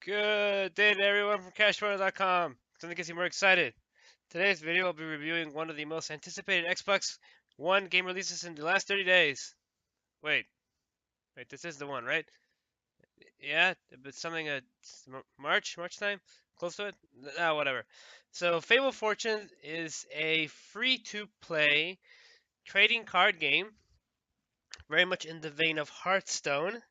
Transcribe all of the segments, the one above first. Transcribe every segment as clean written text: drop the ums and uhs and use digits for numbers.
Good day to everyone from CashPromo.com. Something gets you more excited. Today's video will be reviewing one of the most anticipated Xbox One game releases in the last 30 days. Wait, this is the one, right? Yeah, but something March time, close to it. Ah, whatever. So Fable Fortune is a free-to-play trading card game, very much in the vein of Hearthstone.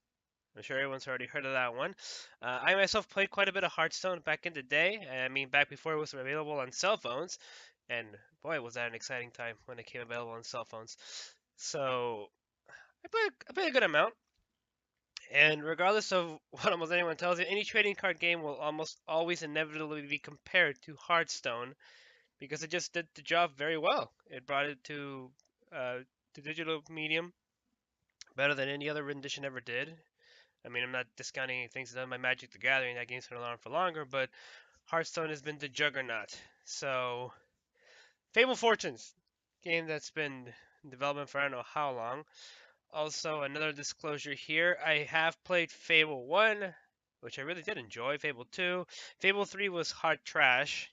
I'm sure everyone's already heard of that one. I myself played quite a bit of Hearthstone back in the day. I mean, back before it was available on cell phones. And boy, was that an exciting time when it came available on cell phones. So I played a good amount. And regardless of what almost anyone tells you, any trading card game will almost always inevitably be compared to Hearthstone because it just did the job very well. It brought it to the digital medium better than any other rendition ever did. I mean, I'm not discounting any things done by Magic the Gathering. That game's been around for longer, but Hearthstone has been the juggernaut. So, Fable Fortunes, game that's been in development for I don't know how long. Also, another disclosure here: I have played Fable 1, which I really did enjoy. Fable 2, Fable 3 was hot trash,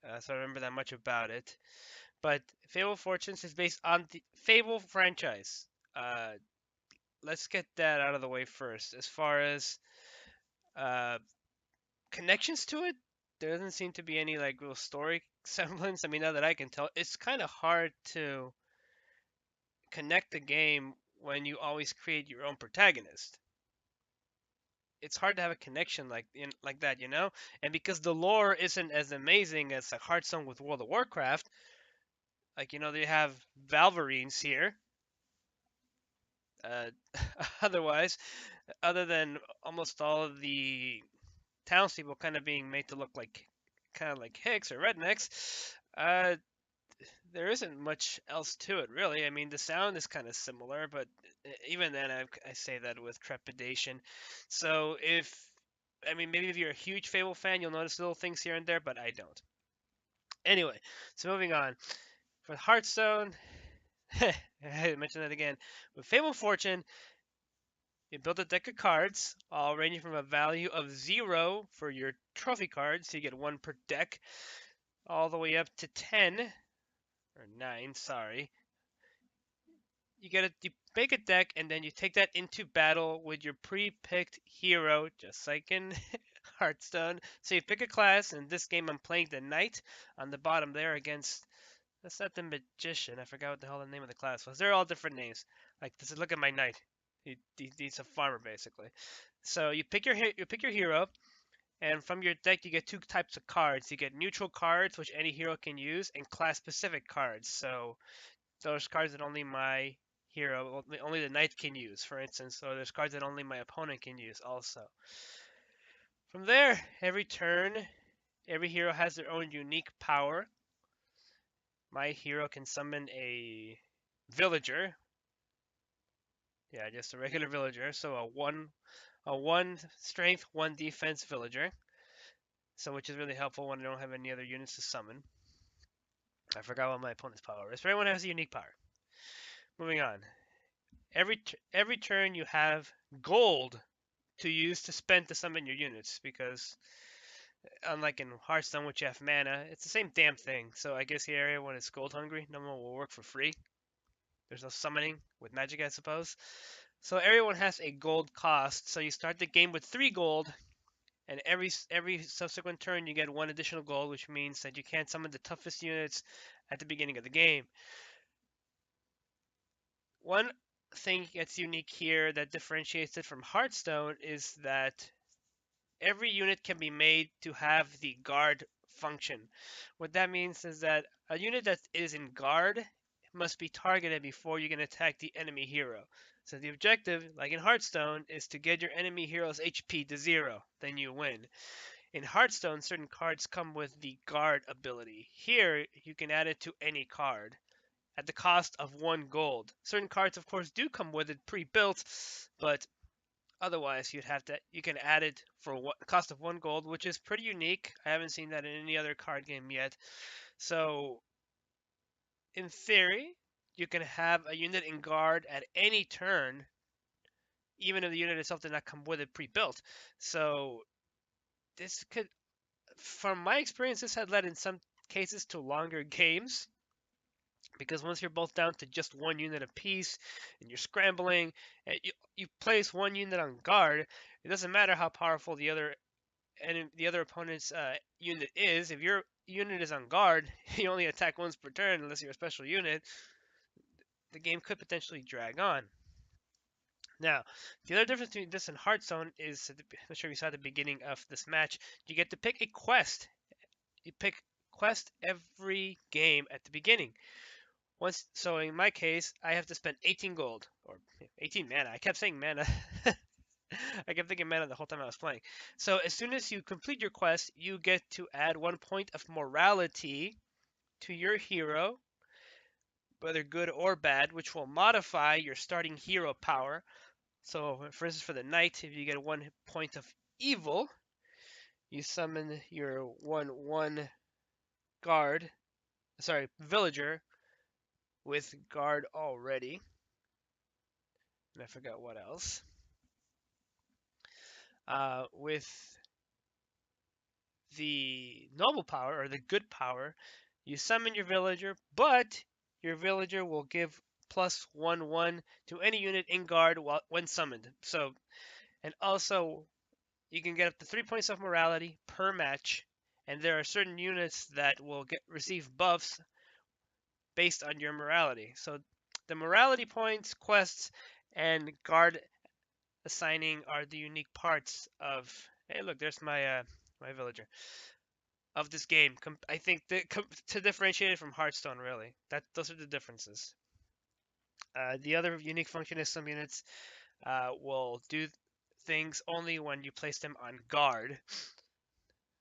so I don't remember that much about it. But Fable Fortunes is based on the Fable franchise. Uh, let's get that out of the way first. As far as uh, connections to it, there doesn't seem to be any like real story semblance. I mean, now that I can tell, it's kind of hard to connect the game when you always create your own protagonist. It's hard to have a connection like that, you know. And because the lore isn't as amazing as like Hearthstone with World of Warcraft, like they have Valverines here. Uh, otherwise, other than almost all of the townspeople kind of being made to look like kind of like hicks or rednecks, uh, there isn't much else to it, really. I mean, the sound is kind of similar, but even then, I say that with trepidation. So I mean, maybe if you're a huge Fable fan, you'll notice little things here and there, but I don't. Anyway, so moving on. For Hearthstone, I mentioned that again. With Fable Fortune, you build a deck of cards, all ranging from a value of 0 for your trophy cards, so you get 1 per deck, all the way up to 10, or 9, sorry, you make a deck and then you take that into battle with your pre-picked hero, just like in Hearthstone. So you pick a class. In this game, I'm playing the Knight on the bottom there against. That's not the Magician. I forgot what the hell the name of the class was. They're all different names. Like this is look at my Knight. He's a farmer basically. So you pick your hero, and from your deck you get two types of cards. You get neutral cards, which any hero can use, and class-specific cards. So those cards that only my hero, only the knight can use, for instance. So there's cards that only my opponent can use also. From there, every turn, every hero has their own unique power. My hero can summon a villager. Yeah, just a regular villager. So a one strength, one defense villager. So which is really helpful when I don't have any other units to summon. I forgot what my opponent's power is, but everyone has a unique power. Moving on. Every turn you have gold to use to spend to summon your units because unlike in Hearthstone which you have mana, it's the same damn thing. So I guess here everyone is gold hungry. No one will work for free. There's no summoning with magic, I suppose. So everyone has a gold cost. So you start the game with 3 gold, and every subsequent turn you get 1 additional gold, which means that you can't summon the toughest units at the beginning of the game. One thing that's unique here that differentiates it from Hearthstone is that every unit can be made to have the guard function. What that means is that a unit that is in guard must be targeted before you can attack the enemy hero. So the objective, like in Hearthstone, is to get your enemy hero's HP to 0, then you win. In Hearthstone, certain cards come with the guard ability. Here, you can add it to any card at the cost of 1 gold. Certain cards, of course, do come with it pre-built, but otherwise, you can add it for the cost of 1 gold, which is pretty unique. I haven't seen that in any other card game yet. So, in theory, you can have a unit in guard at any turn, even if the unit itself did not come with it pre-built. So, this could, from my experience, this had led in some cases to longer games because once you're both down to just one unit apiece and you're scrambling and you place one unit on guard, it doesn't matter how powerful the other opponent's unit is. If your unit is on guard, you only attack once per turn unless you're a special unit. The game could potentially drag on. Now, the other difference between this and Hearthstone is, I'm sure you saw at the beginning of this match, you get to pick a quest. You pick quest every game at the beginning. So in my case, I have to spend 18 gold or 18 mana. I kept saying mana. I kept thinking mana the whole time I was playing. So as soon as you complete your quest, you get to add 1 point of morality to your hero, whether good or bad, which will modify your starting hero power. So, for instance, for the knight, if you get 1 point of evil, you summon your 1/1 guard, sorry, villager with guard already. And I forgot what else. With the noble power or the good power, you summon your villager, but your villager will give +1/1 to any unit in guard when summoned. So, and also you can get up to 3 points of morality per match, and there are certain units that will receive buffs based on your morality. So the morality points, quests, and guard assigning are the unique parts of. Hey, look, there's my villager of this game. I think to differentiate it from Hearthstone, really, that those are the differences. The other unique function is some units will do things only when you place them on guard,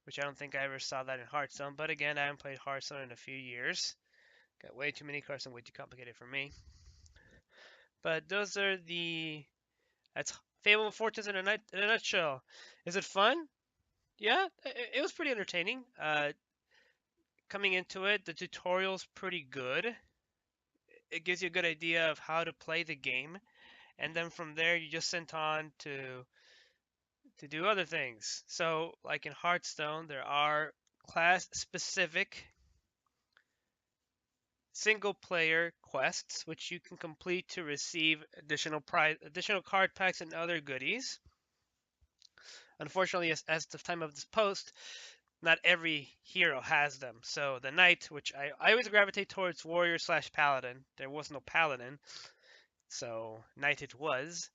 which I don't think I ever saw that in Hearthstone. But again, I haven't played Hearthstone in a few years. Got way too many cards and way too complicated for me. But those are that's Fable Fortunes in a nutshell. Is it fun? Yeah, it was pretty entertaining. Coming into it, the tutorial's pretty good. It gives you a good idea of how to play the game, and then from there you just sent on to do other things. So, like in Hearthstone, there are class-specific single-player quests which you can complete to receive additional card packs and other goodies. Unfortunately, as the time of this post, not every hero has them. So the knight, which I always gravitate towards warrior slash paladin. There was no paladin, so knight it was.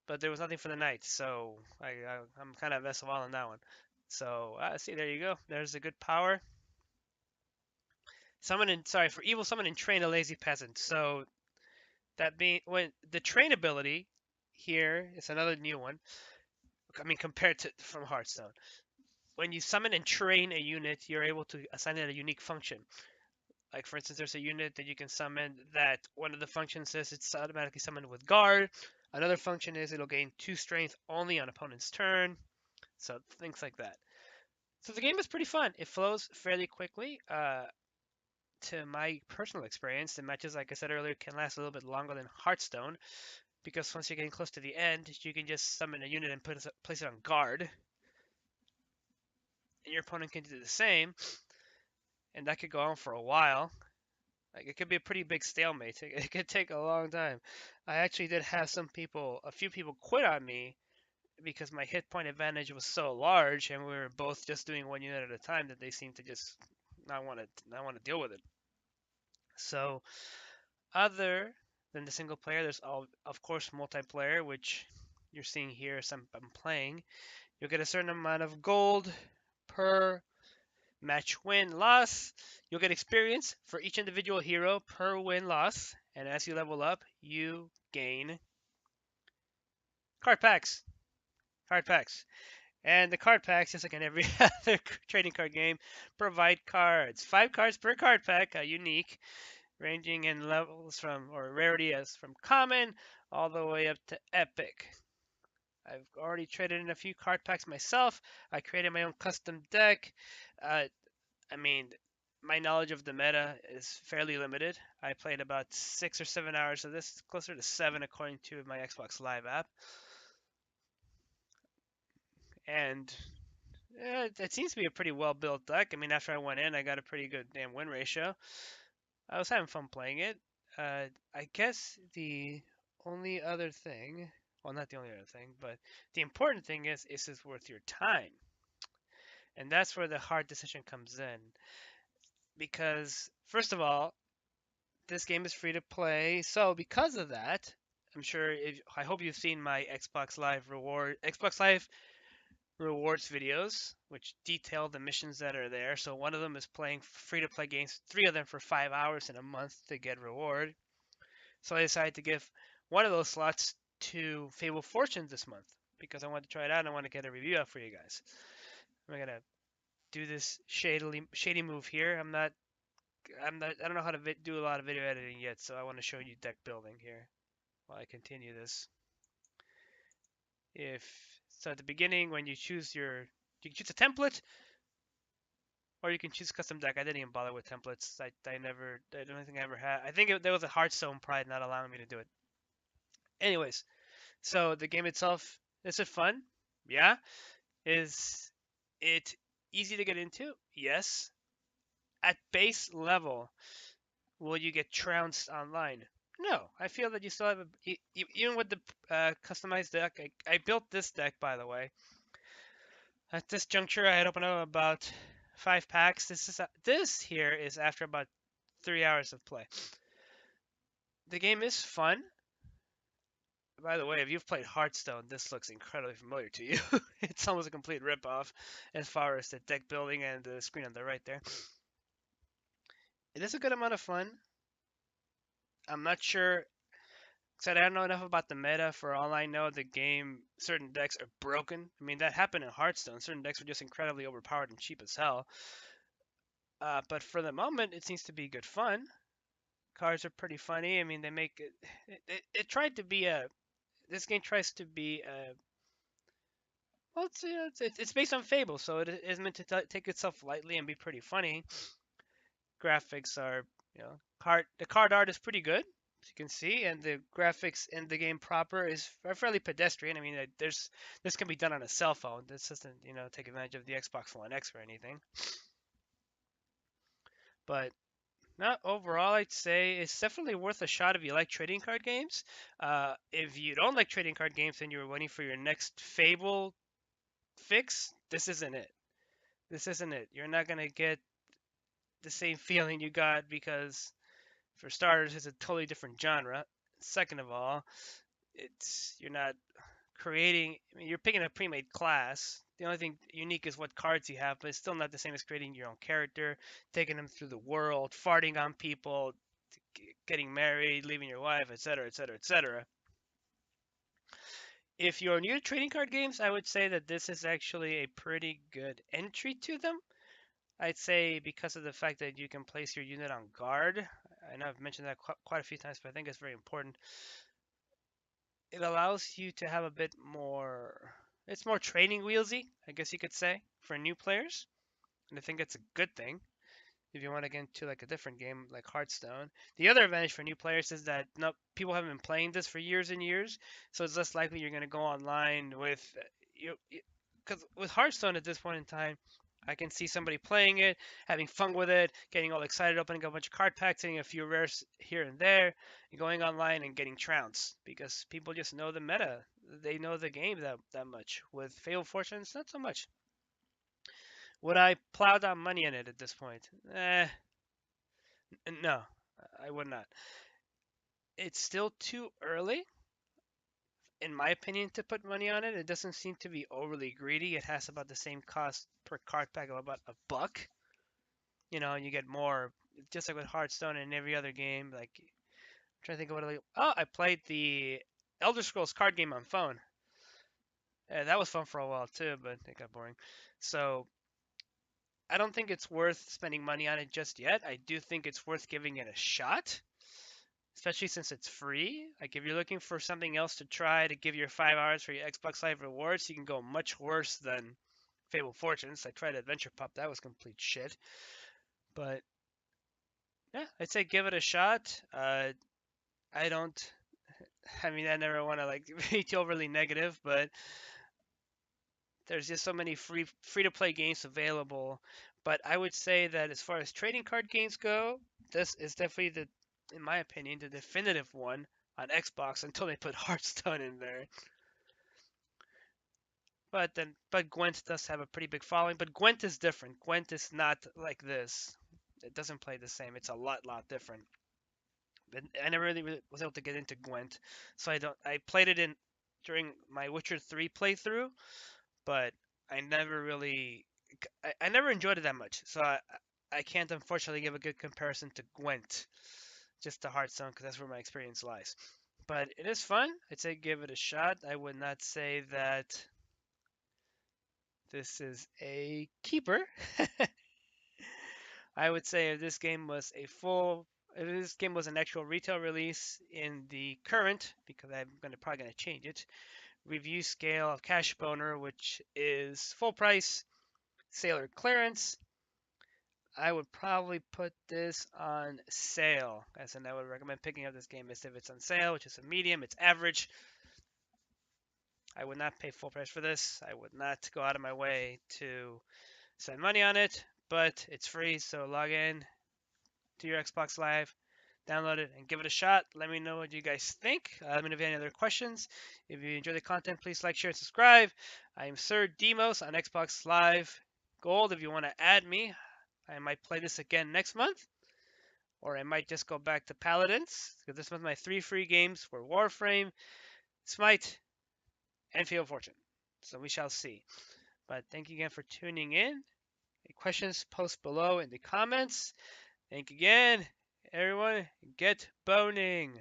But there was nothing for the knight, so I'm kind of SOL on that one. So see, there you go. There's a good power. For evil, summon and train a lazy peasant. So that being when the train ability here is another new one. I mean, compared to from Hearthstone, when you summon and train a unit, you're able to assign it a unique function. Like for instance, there's a unit that you can summon that one of the functions says it's automatically summoned with guard. Another function is it'll gain 2 strength only on opponent's turn. So things like that. So the game is pretty fun. It flows fairly quickly. To my personal experience, the matches, like I said earlier, can last a little bit longer than Hearthstone because once you're getting close to the end, you can just summon a unit and place it on guard, and your opponent can do the same, and that could go on for a while. Like it could be a pretty big stalemate. It could take a long time. I actually did have a few people quit on me because my hit point advantage was so large, and we were both just doing one unit at a time that they seemed to just not want to deal with it. So other than the single player, there's of course multiplayer, which you're seeing here as I'm playing. You'll get a certain amount of gold per match win loss. You'll get experience for each individual hero per win loss, and as you level up, you gain card packs. Card packs. And the card packs, just like in every other trading card game, provide cards. 5 cards per card pack, unique, ranging in levels from or rarity as from common all the way up to epic. I've already traded in a few card packs myself. I created my own custom deck. I mean, my knowledge of the meta is fairly limited. I played about 6 or 7 hours of this, closer to 7 according to my Xbox Live app. And It seems to be a pretty well built deck. I mean, after I went in, I got a pretty good damn win ratio. I was having fun playing it. I guess the only other thing, well, not the only other thing, but the important thing is this worth your time? And that's where the hard decision comes in. Because, first of all, this game is free to play. So, because of that, I hope you've seen my Xbox Live rewards videos, which detail the missions that are there. So one of them is playing free to play games, three of them for 5 hours in a month to get reward. So I decided to give one of those slots to Fable Fortune this month because I wanted to try it out and I want to get a review out for you guys. I'm gonna do this shady move here. I don't know how to do a lot of video editing yet, so I want to show you deck building here while I continue this. If so, at the beginning when you can choose a template, or you can choose custom deck. I didn't even bother with templates. I don't think I ever had. I think there was a Hearthstone pride not allowing me to do it. Anyways, so the game itself, is it fun? Yeah. Is it easy to get into? Yes. At base level, will you get trounced online? No. I feel that you still have even with the customized deck. I built this deck, by the way. At this juncture, I had opened up about 5 packs. This here is after about 3 hours of play. The game is fun. By the way, if you've played Hearthstone, this looks incredibly familiar to you. It's almost a complete ripoff as far as the deck building and the screen on the right there. It is a good amount of fun. I'm not sure, because I don't know enough about the meta. For all I know, the game, certain decks are broken. I mean, that happened in Hearthstone. Certain decks were just incredibly overpowered and cheap as hell. But for the moment, it seems to be good fun. Cards are pretty funny. I mean, they make it. It tried to be a. This game tries to be a. Well, it's based on Fable, so it is meant to take itself lightly and be pretty funny. Graphics are, the card art is pretty good, as you can see, and the graphics in the game proper is fairly pedestrian. I mean, this can be done on a cell phone. This doesn't, take advantage of the Xbox One X or anything. But not overall, I'd say it's definitely worth a shot if you like trading card games. If you don't like trading card games and you're waiting for your next Fable fix, this isn't it. This isn't it. You're not gonna get the same feeling you got because, for starters, it's a totally different genre. Second of all, you're not creating. I mean, you're picking a pre-made class. The only thing unique is what cards you have, but it's still not the same as creating your own character, taking them through the world, farting on people, getting married, leaving your wife, etc., etc., etc. If you're new to trading card games, I would say that this is actually a pretty good entry to them. I'd say because of the fact that you can place your unit on guard. I know I've mentioned that quite a few times, but I think it's very important. It allows you to have a bit more. It's more training wheelsy, I guess you could say, for new players, and I think it's a good thing if you want to get into like a different game like Hearthstone. The other advantage for new players is that no, people haven't been playing this for years and years, so it's less likely you're going to go online with you. Because with Hearthstone at this point in time, I can see somebody playing it, having fun with it, getting all excited, opening a bunch of card packs, getting a few rares here and there, and going online and getting trounced because people just know the meta. They know the game that much. With Fable Fortune, it's not so much. Would I plow down money in it at this point? No, I would not. It's still too early, in my opinion, to put money on it. It doesn't seem to be overly greedy. It has about the same cost per card pack of about $1. And you get more, just like with Hearthstone and every other game. Like, I'm trying to think of what. Oh, I played the Elder Scrolls card game on phone. That was fun for a while too, but it got boring. So I don't think it's worth spending money on it just yet. I do think it's worth giving it a shot, especially since it's free. Like if you're looking for something else to try to give your 5 hours for your Xbox Live rewards, you can go much worse than Fable Fortunes. I tried Adventure Pup, that was complete shit. But yeah, I'd say give it a shot. I don't. I mean, I never want to like be overly negative, but there's just so many free to play games available. But I would say that as far as trading card games go, this is definitely in my opinion, the definitive one on Xbox until they put Hearthstone in there. But Gwent does have a pretty big following. But Gwent is different. Gwent is not like this. It doesn't play the same. It's a lot different. But I never really was able to get into Gwent, so I played it in during my Witcher 3 playthrough, but I never really I never enjoyed it that much. So I can't unfortunately give a good comparison to Gwent, just to Hearthstone, because that's where my experience lies. But it is fun. I'd say give it a shot. I would not say that this is a keeper. I would say if this game was an actual retail release in the current, because probably gonna change it, review scale of Cash Boner, which is full price, sale or clearance, I would probably put this on sale. As in, I would recommend picking up this game if it's on sale, which is a medium, it's average. I would not pay full price for this. I would not go out of my way to spend money on it, but it's free, so log in to your Xbox Live, download it, and give it a shot. Let me know what you guys think. Let me know if you have any other questions. If you enjoy the content, please like, share, and subscribe. I am Sir Demos on Xbox Live Gold. If you want to add me, I might play this again next month, or I might just go back to Paladins, because this month my 3 free games were Warframe, Smite, and Fable Fortune. So we shall see. But thank you again for tuning in. Any questions, post below in the comments. Thank you again, everyone. Get boning.